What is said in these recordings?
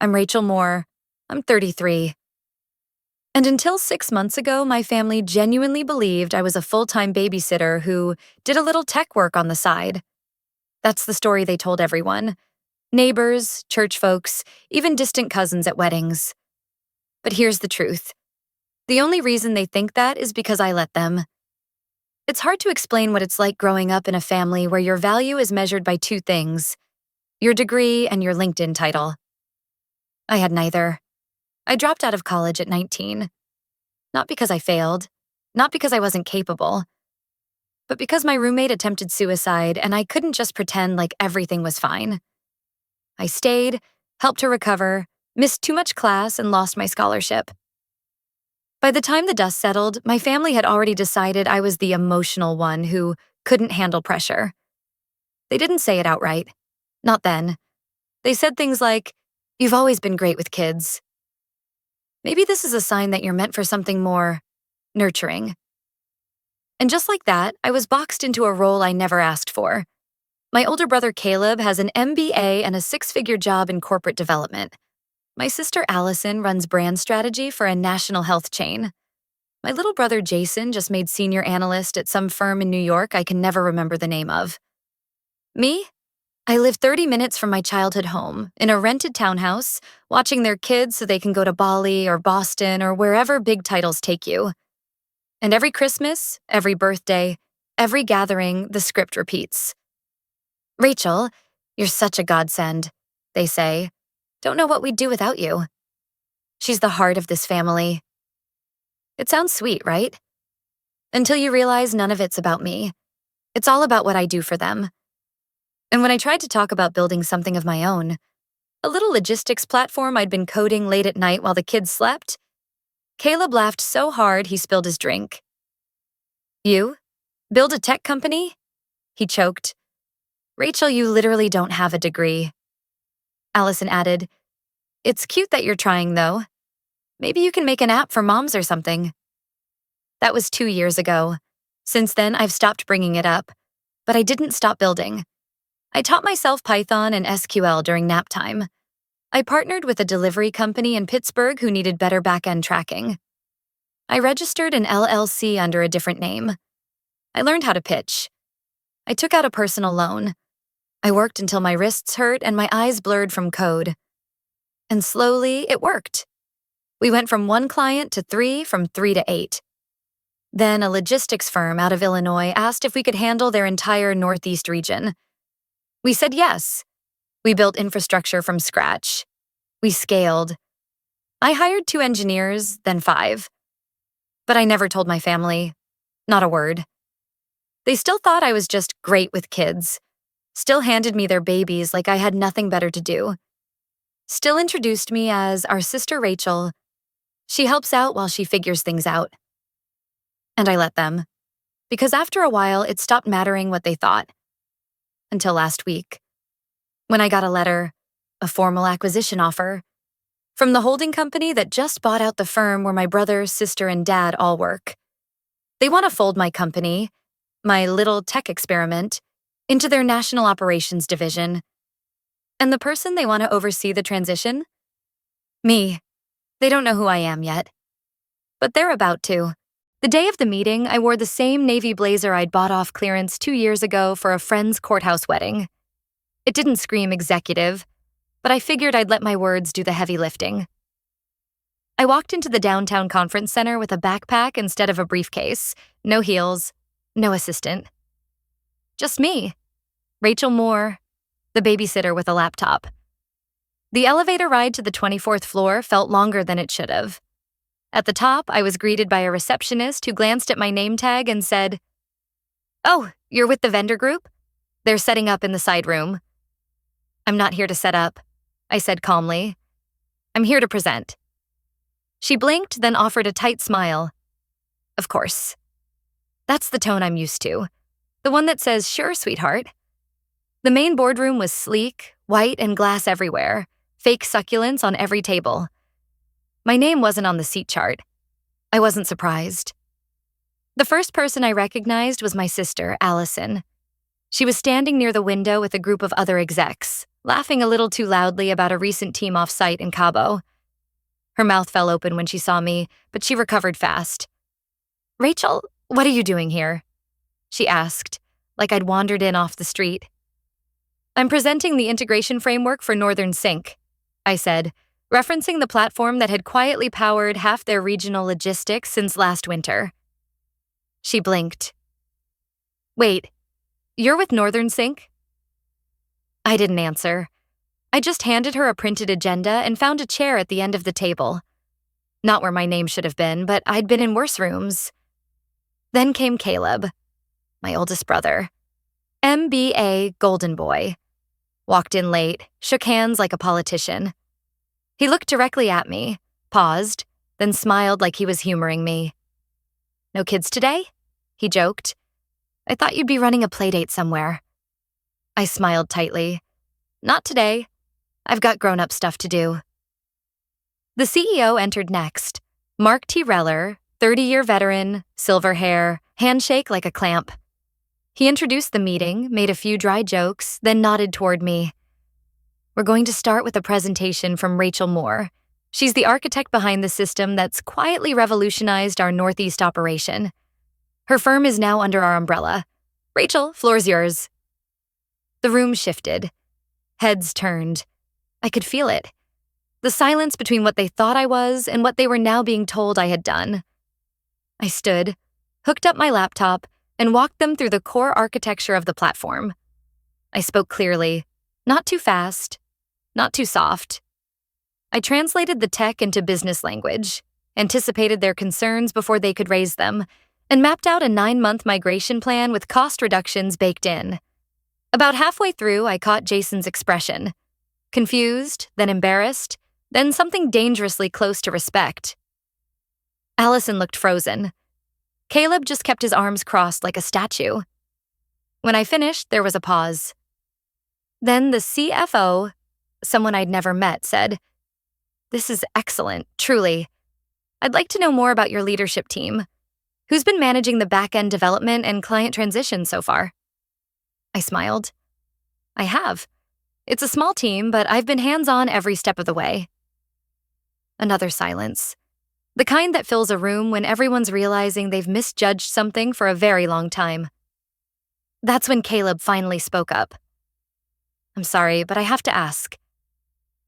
I'm Rachel Moore. I'm 33. And until 6 months ago, my family genuinely believed I was a full-time babysitter who did a little tech work on the side. That's the story they told everyone. Neighbors, church folks, even distant cousins at weddings. But here's the truth. The only reason they think that is because I let them. It's hard to explain what it's like growing up in a family where your value is measured by two things: your degree and your LinkedIn title. I had neither. I dropped out of college at 19. Not because I failed, not because I wasn't capable, but because my roommate attempted suicide and I couldn't just pretend like everything was fine. I stayed, helped her recover, missed too much class, and lost my scholarship. By the time the dust settled, my family had already decided I was the emotional one who couldn't handle pressure. They didn't say it outright. Not then. They said things like, "You've always been great with kids. Maybe this is a sign that you're meant for something more nurturing." And just like that, I was boxed into a role I never asked for. My older brother Caleb has an MBA and a six-figure job in corporate development. My sister Allison runs brand strategy for a national health chain. My little brother Jason just made senior analyst at some firm in New York I can never remember the name of. Me? I live 30 minutes from my childhood home, in a rented townhouse, watching their kids so they can go to Bali or Boston or wherever big titles take you. And every Christmas, every birthday, every gathering, the script repeats. "Rachel, you're such a godsend," they say. "Don't know what we'd do without you. She's the heart of this family." It sounds sweet, right? Until you realize none of it's about me. It's all about what I do for them. And when I tried to talk about building something of my own, a little logistics platform I'd been coding late at night while the kids slept, Caleb laughed so hard he spilled his drink. "You? Build a tech company?" He choked. "Rachel, you literally don't have a degree." Allison added, "It's cute that you're trying, though. Maybe you can make an app for moms or something." That was 2 years ago. Since then, I've stopped bringing it up. But I didn't stop building. I taught myself Python and SQL during nap time. I partnered with a delivery company in Pittsburgh who needed better back-end tracking. I registered an LLC under a different name. I learned how to pitch. I took out a personal loan. I worked until my wrists hurt and my eyes blurred from code. And slowly, it worked. We went from 1 client to 3, from 3 to 8. Then a logistics firm out of Illinois asked if we could handle their entire Northeast region. We said yes. We built infrastructure from scratch. We scaled. I hired 2 engineers, then 5. But I never told my family. Not a word. They still thought I was just great with kids. Still handed me their babies like I had nothing better to do. Still introduced me as our sister Rachel. She helps out while she figures things out. And I let them. Because after a while, it stopped mattering what they thought. Until last week, when I got a letter, a formal acquisition offer, from the holding company that just bought out the firm where my brother, sister, and dad all work. They want to fold my company, my little tech experiment, into their national operations division. And the person they want to oversee the transition? Me. They don't know who I am yet. But they're about to. The day of the meeting, I wore the same navy blazer I'd bought off clearance 2 years ago for a friend's courthouse wedding. It didn't scream executive, but I figured I'd let my words do the heavy lifting. I walked into the downtown conference center with a backpack instead of a briefcase, no heels, no assistant. Just me, Rachel Moore, the babysitter with a laptop. The elevator ride to the 24th floor felt longer than it should have. At the top, I was greeted by a receptionist who glanced at my name tag and said, "Oh, you're with the vendor group? They're setting up in the side room." "I'm not here to set up," I said calmly. "I'm here to present." She blinked, then offered a tight smile. Of course. That's the tone I'm used to. The one that says, "Sure, sweetheart." The main boardroom was sleek, white, and glass everywhere, fake succulents on every table. My name wasn't on the seat chart. I wasn't surprised. The first person I recognized was my sister, Allison. She was standing near the window with a group of other execs. laughing a little too loudly about a recent team off-site in Cabo. Her mouth fell open when she saw me, but she recovered fast. "Rachel, what are you doing here?" she asked, like I'd wandered in off the street. "I'm presenting the integration framework for Northern Sync," I said, referencing the platform that had quietly powered half their regional logistics since last winter. She blinked. "Wait, you're with Northern Sync?" I didn't answer. I just handed her a printed agenda and found a chair at the end of the table. Not where my name should have been, but I'd been in worse rooms. Then came Caleb, my oldest brother. MBA Golden Boy. Walked in late, shook hands like a politician. He looked directly at me, paused, then smiled like he was humoring me. "No kids today?" he joked. "I thought you'd be running a playdate somewhere." I smiled tightly. "Not today. I've got grown-up stuff to do." The CEO entered next. Mark T. Reller, 30-year veteran, silver hair, handshake like a clamp. He introduced the meeting, made a few dry jokes, then nodded toward me. "We're going to start with a presentation from Rachel Moore. She's the architect behind the system that's quietly revolutionized our Northeast operation. Her firm is now under our umbrella. Rachel, floor's yours." The room shifted. Heads turned. I could feel it. The silence between what they thought I was and what they were now being told I had done. I stood, hooked up my laptop, and walked them through the core architecture of the platform. I spoke clearly, not too fast, not too soft. I translated the tech into business language, anticipated their concerns before they could raise them, and mapped out a 9-month migration plan with cost reductions baked in. About halfway through, I caught Jason's expression. Confused, then embarrassed, then something dangerously close to respect. Allison looked frozen. Caleb just kept his arms crossed like a statue. When I finished, there was a pause. Then the CFO, someone I'd never met, said, "This is excellent, truly. I'd like to know more about your leadership team. Who's been managing the back-end development and client transition so far?" I smiled. "I have. It's a small team, but I've been hands-on every step of the way." Another silence. The kind that fills a room when everyone's realizing they've misjudged something for a very long time. That's when Caleb finally spoke up. "I'm sorry, but I have to ask.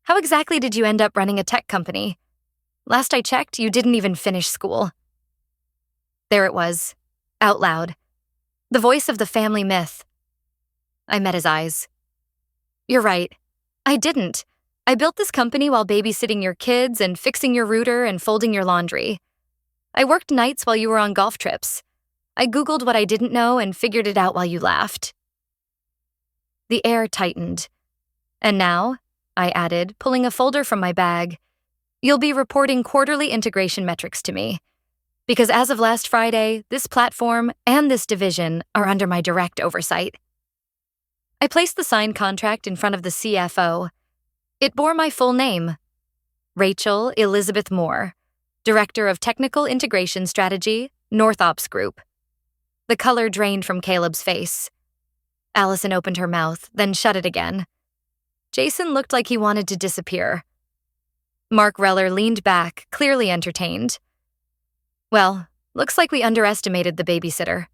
How exactly did you end up running a tech company? Last I checked, you didn't even finish school." There it was, out loud. The voice of the family myth. I met his eyes. "You're right. I didn't. I built this company while babysitting your kids and fixing your router and folding your laundry. I worked nights while you were on golf trips. I Googled what I didn't know and figured it out while you laughed." The air tightened. "And now," I added, pulling a folder from my bag, "you'll be reporting quarterly integration metrics to me. Because as of last Friday, this platform and this division are under my direct oversight." I placed the signed contract in front of the CFO. It bore my full name, Rachel Elizabeth Moore, Director of Technical Integration Strategy, North Ops Group. The color drained from Caleb's face. Allison opened her mouth, then shut it again. Jason looked like he wanted to disappear. Mark Reller leaned back, clearly entertained. "Well, looks like we underestimated the babysitter."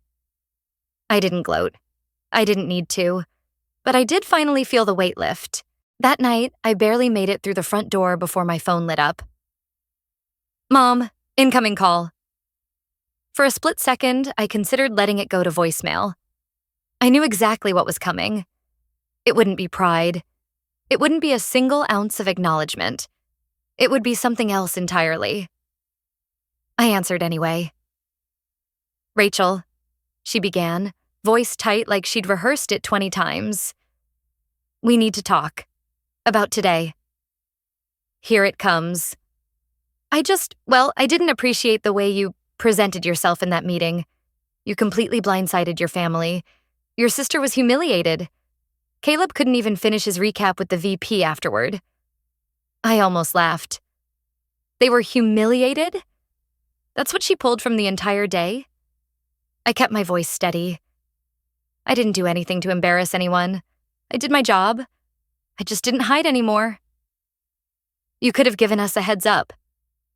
I didn't gloat. I didn't need to. But I did finally feel the weight lift. That night, I barely made it through the front door before my phone lit up. "Mom, incoming call." For a split second, I considered letting it go to voicemail. I knew exactly what was coming. It wouldn't be pride. It wouldn't be a single ounce of acknowledgement. It would be something else entirely. I answered anyway. "Rachel," she began, voice tight like she'd rehearsed it 20 times. "We need to talk. About today." Here it comes. I didn't appreciate the way you presented yourself in that meeting. You completely blindsided your family. Your sister was humiliated. Caleb couldn't even finish his recap with the VP afterward. I almost laughed. They were humiliated? That's what she pulled from the entire day? I kept my voice steady. I didn't do anything to embarrass anyone. I did my job. I just didn't hide anymore. You could have given us a heads up,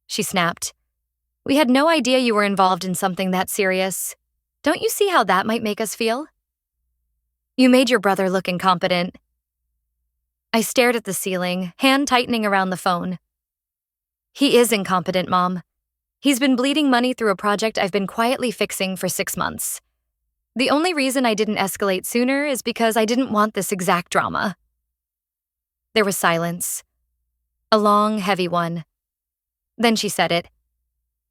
she snapped. We had no idea you were involved in something that serious. Don't you see how that might make us feel? You made your brother look incompetent. I stared at the ceiling, hand tightening around the phone. He is incompetent, Mom. He's been bleeding money through a project I've been quietly fixing for 6 months. The only reason I didn't escalate sooner is because I didn't want this exact drama. There was silence. A long, heavy one. Then she said it.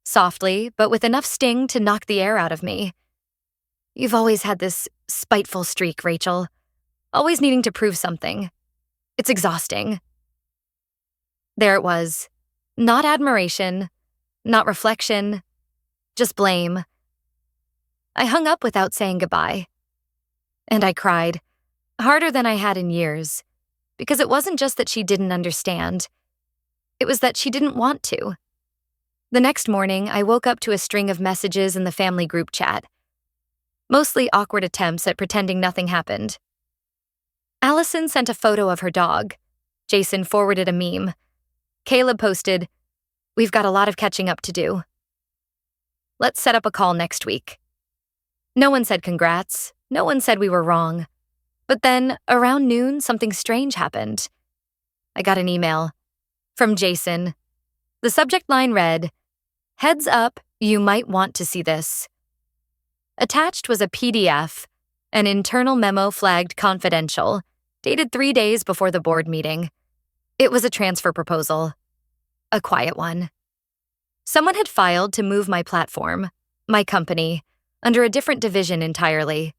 Softly, but with enough sting to knock the air out of me. You've always had this spiteful streak, Rachel. Always needing to prove something. It's exhausting. There it was. Not admiration, not reflection, just blame. I hung up without saying goodbye. And I cried, harder than I had in years, because it wasn't just that she didn't understand. It was that she didn't want to. The next morning, I woke up to a string of messages in the family group chat. Mostly awkward attempts at pretending nothing happened. Allison sent a photo of her dog. Jason forwarded a meme. Caleb posted, "We've got a lot of catching up to do. Let's set up a call next week." No one said congrats. No one said we were wrong. But then, around noon, something strange happened. I got an email. From Jason. The subject line read, "Heads up, you might want to see this." Attached was a PDF, an internal memo flagged confidential, dated 3 days before the board meeting. It was a transfer proposal. A quiet one. Someone had filed to move my platform, my company, under a different division entirely.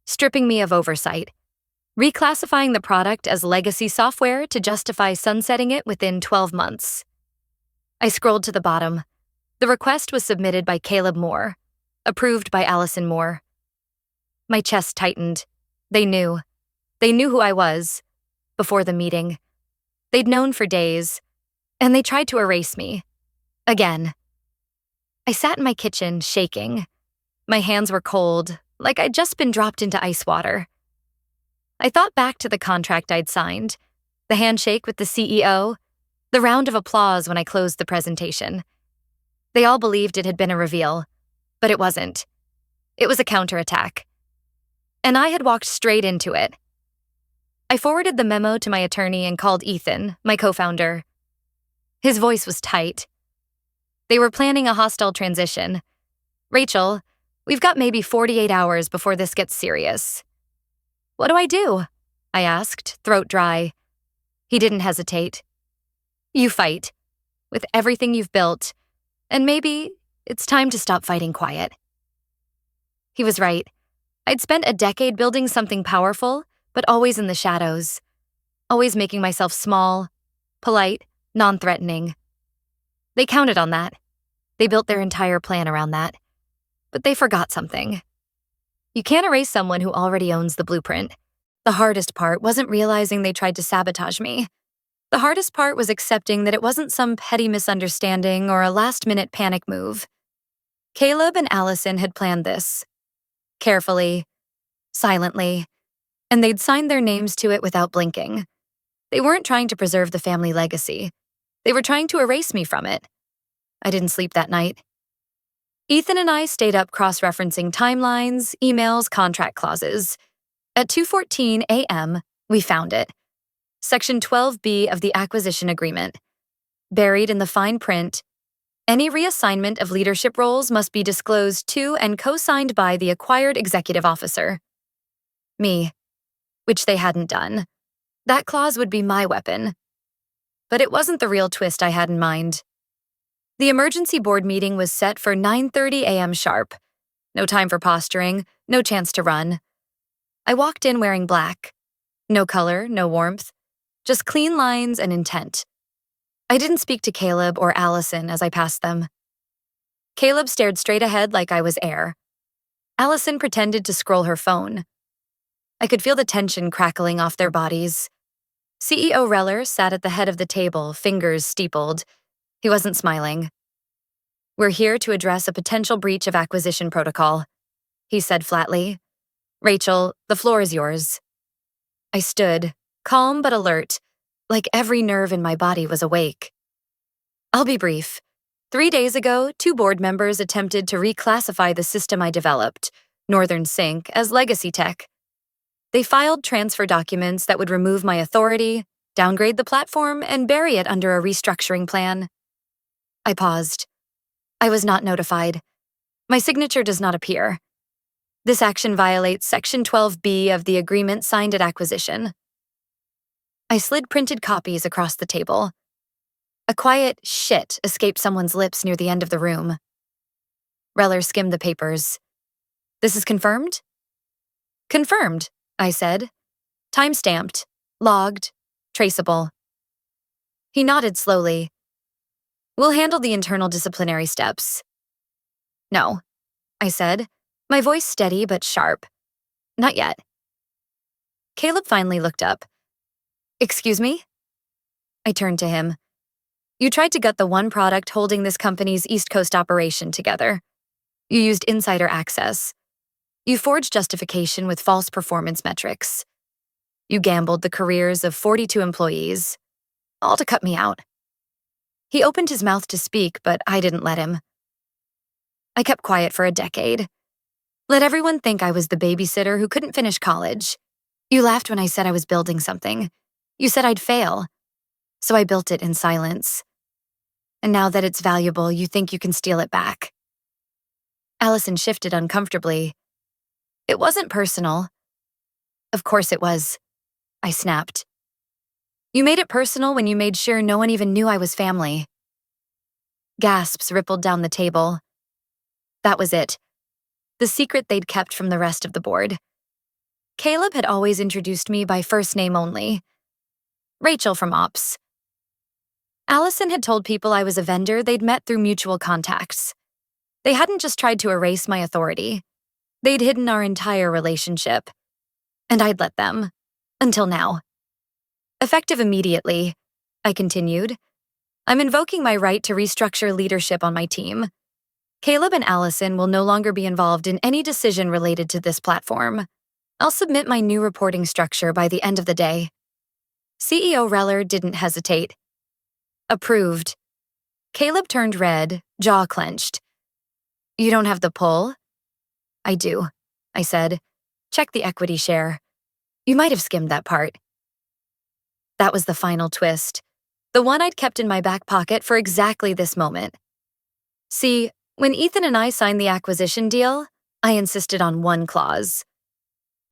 Stripping me of oversight. Reclassifying the product as legacy software to justify sunsetting it within 12 months. I scrolled to the bottom. The request was submitted by Caleb Moore, approved by Allison Moore. My chest tightened. They knew. They knew who I was. Before the meeting. They'd known for days. And they tried to erase me. Again. I sat in my kitchen, shaking. My hands were cold, like I'd just been dropped into ice water. I thought back to the contract I'd signed, the handshake with the CEO, the round of applause when I closed the presentation. They all believed it had been a reveal, but it wasn't. It was a counterattack. And I had walked straight into it. I forwarded the memo to my attorney and called Ethan, my co-founder. His voice was tight. They were planning a hostile transition. "Rachel, we've got maybe 48 hours before this gets serious." "What do I do?" I asked, throat dry. He didn't hesitate. "You fight. With everything you've built. And maybe it's time to stop fighting quiet." He was right. I'd spent a decade building something powerful, but always in the shadows. Always making myself small, polite, non-threatening. They counted on that. They built their entire plan around that. But they forgot something. You can't erase someone who already owns the blueprint. The hardest part wasn't realizing they tried to sabotage me. The hardest part was accepting that it wasn't some petty misunderstanding or a last-minute panic move. Caleb and Allison had planned this. Carefully, silently, and they'd signed their names to it without blinking. They weren't trying to preserve the family legacy. They were trying to erase me from it. I didn't sleep that night. Ethan and I stayed up cross-referencing timelines, emails, contract clauses. At 2:14 a.m., we found it. Section 12B of the acquisition agreement. Buried in the fine print, any reassignment of leadership roles must be disclosed to and co-signed by the acquired executive officer. Me. Which they hadn't done. That clause would be my weapon. But it wasn't the real twist I had in mind. The emergency board meeting was set for 9:30 a.m. sharp. No time for posturing, no chance to run. I walked in wearing black. No color, no warmth. Just clean lines and intent. I didn't speak to Caleb or Allison as I passed them. Caleb stared straight ahead like I was air. Allison pretended to scroll her phone. I could feel the tension crackling off their bodies. CEO Reller sat at the head of the table, fingers steepled. He wasn't smiling. "We're here to address a potential breach of acquisition protocol," he said flatly. "Rachel, the floor is yours." I stood, calm but alert, like every nerve in my body was awake. I'll be brief. 3 days ago, 2 board members attempted to reclassify the system I developed, Northern Sync, as legacy tech. They filed transfer documents that would remove my authority, downgrade the platform, and bury it under a restructuring plan. I paused. I was not notified. My signature does not appear. This action violates Section 12B of the agreement signed at acquisition. I slid printed copies across the table. A quiet shit escaped someone's lips near the end of the room. Reller skimmed the papers. This is confirmed? Confirmed, I said. Time-stamped, logged, traceable. He nodded slowly. We'll handle the internal disciplinary steps. No, I said, my voice steady but sharp. Not yet. Caleb finally looked up. Excuse me? I turned to him. You tried to gut the one product holding this company's East Coast operation together. You used insider access. You forged justification with false performance metrics. You gambled the careers of 42 employees, all to cut me out. He opened his mouth to speak, but I didn't let him. I kept quiet for a decade. Let everyone think I was the babysitter who couldn't finish college. You laughed when I said I was building something. You said I'd fail. So I built it in silence. And now that it's valuable, you think you can steal it back. Allison shifted uncomfortably. It wasn't personal. Of course it was. I snapped. You made it personal when you made sure no one even knew I was family. Gasps rippled down the table. That was it. The secret they'd kept from the rest of the board. Caleb had always introduced me by first name only. Rachel from Ops. Allison had told people I was a vendor they'd met through mutual contacts. They hadn't just tried to erase my authority. They'd hidden our entire relationship. And I'd let them. Until now. Effective immediately, I continued. I'm invoking my right to restructure leadership on my team. Caleb and Allison will no longer be involved in any decision related to this platform. I'll submit my new reporting structure by the end of the day. CEO Reller didn't hesitate. Approved. Caleb turned red, jaw clenched. You don't have the pull? I do, I said. Check the equity share. You might have skimmed that part. That was the final twist, the one I'd kept in my back pocket for exactly this moment. See, when Ethan and I signed the acquisition deal, I insisted on one clause.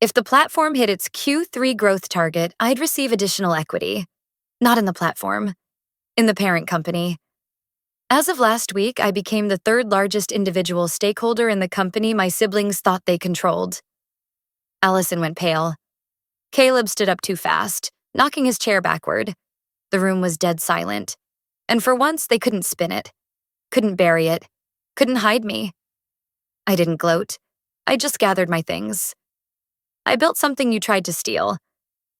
If the platform hit its Q3 growth target, I'd receive additional equity. Not in the platform, in the parent company. As of last week, I became the 3rd largest individual stakeholder in the company my siblings thought they controlled. Allison went pale. Caleb stood up too fast, knocking his chair backward. The room was dead silent. And for once, they couldn't spin it. Couldn't bury it. Couldn't hide me. I didn't gloat. I just gathered my things. I built something you tried to steal.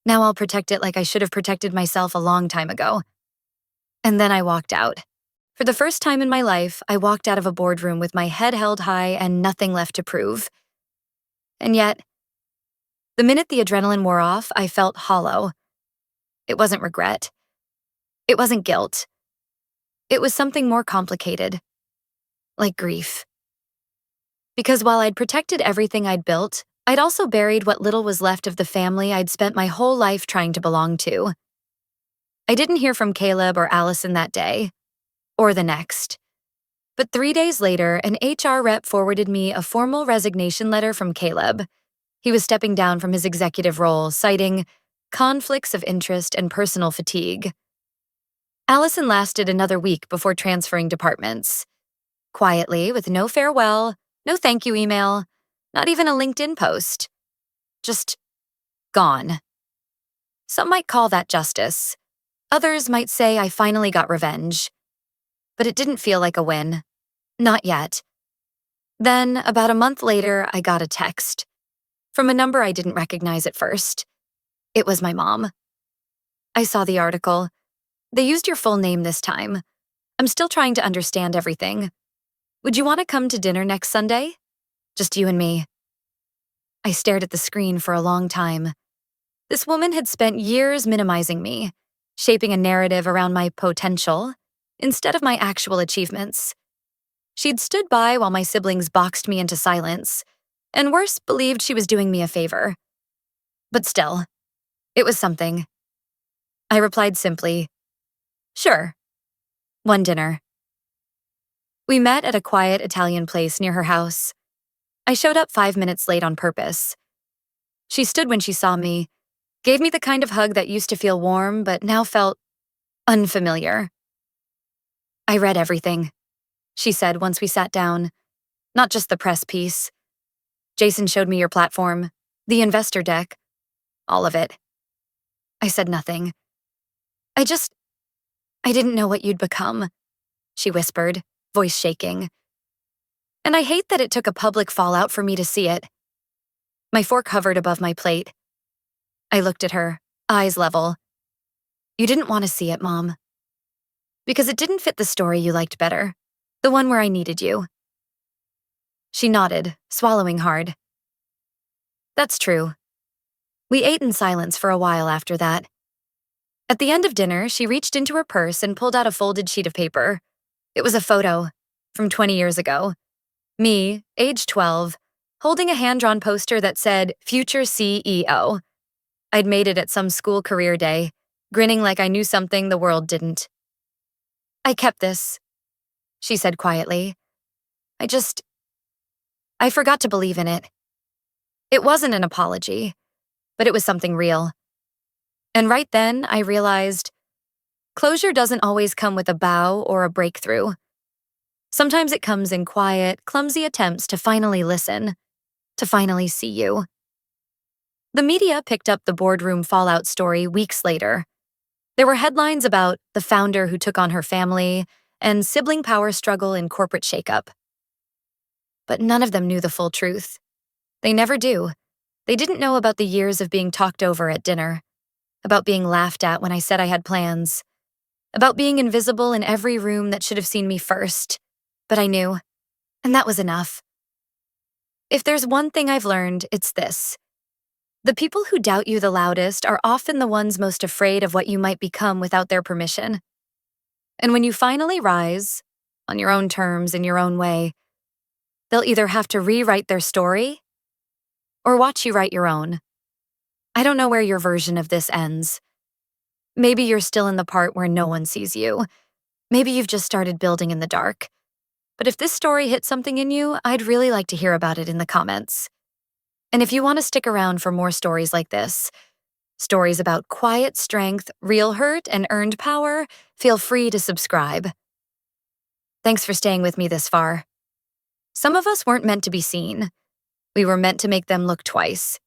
Now I'll protect it like I should have protected myself a long time ago. And then I walked out. For the first time in my life, I walked out of a boardroom with my head held high and nothing left to prove. And yet, the minute the adrenaline wore off, I felt hollow. It wasn't regret. It wasn't guilt. It was something more complicated, like grief. Because while I'd protected everything I'd built, I'd also buried what little was left of the family I'd spent my whole life trying to belong to. I didn't hear from Caleb or Allison that day, or the next. But 3 days later, an HR rep forwarded me a formal resignation letter from Caleb. He was stepping down from his executive role, citing conflicts of interest and personal fatigue. Allison lasted another week before transferring departments. Quietly, with no farewell, no thank you email, not even a LinkedIn post. Just gone. Some might call that justice. Others might say I finally got revenge. But it didn't feel like a win. Not yet. Then, about a month later, I got a text. From a number I didn't recognize at first. It was my mom. I saw the article. They used your full name this time. I'm still trying to understand everything. Would you want to come to dinner next Sunday? Just you and me. I stared at the screen for a long time. This woman had spent years minimizing me, shaping a narrative around my potential instead of my actual achievements. She'd stood by while my siblings boxed me into silence, and worse, believed she was doing me a favor. But still, it was something. I replied simply, "Sure, one dinner." We met at a quiet Italian place near her house. I showed up 5 minutes late on purpose. She stood when she saw me, gave me the kind of hug that used to feel warm but now felt unfamiliar. "I read everything," she said once we sat down, "not just the press piece. Jason showed me your platform, the investor deck, all of it." I said nothing. I didn't know what you'd become," she whispered, voice shaking. "And I hate that it took a public fallout for me to see it." My fork hovered above my plate. I looked at her, eyes level. "You didn't want to see it, Mom. Because it didn't fit the story you liked better, the one where I needed you." She nodded, swallowing hard. "That's true." We ate in silence for a while after that. At the end of dinner, she reached into her purse and pulled out a folded sheet of paper. It was a photo from 20 years ago. Me, age 12, holding a hand-drawn poster that said, "Future CEO." I'd made it at some school career day, grinning like I knew something the world didn't. "I kept this," she said quietly. I forgot to believe in it." It wasn't an apology, but it was something real. And right then, I realized closure doesn't always come with a bow or a breakthrough. Sometimes it comes in quiet, clumsy attempts to finally listen, to finally see you. The media picked up the boardroom fallout story weeks later. There were headlines about the founder who took on her family and sibling power struggle in corporate shakeup. But none of them knew the full truth. They never do. They didn't know about the years of being talked over at dinner, about being laughed at when I said I had plans, about being invisible in every room that should have seen me first. But I knew, and that was enough. If there's one thing I've learned, it's this. The people who doubt you the loudest are often the ones most afraid of what you might become without their permission. And when you finally rise, on your own terms, in your own way, they'll either have to rewrite their story or watch you write your own. I don't know where your version of this ends. Maybe you're still in the part where no one sees you. Maybe you've just started building in the dark. But if this story hit something in you, I'd really like to hear about it in the comments. And if you want to stick around for more stories like this, stories about quiet strength, real hurt, and earned power, feel free to subscribe. Thanks for staying with me this far. Some of us weren't meant to be seen. We were meant to make them look twice.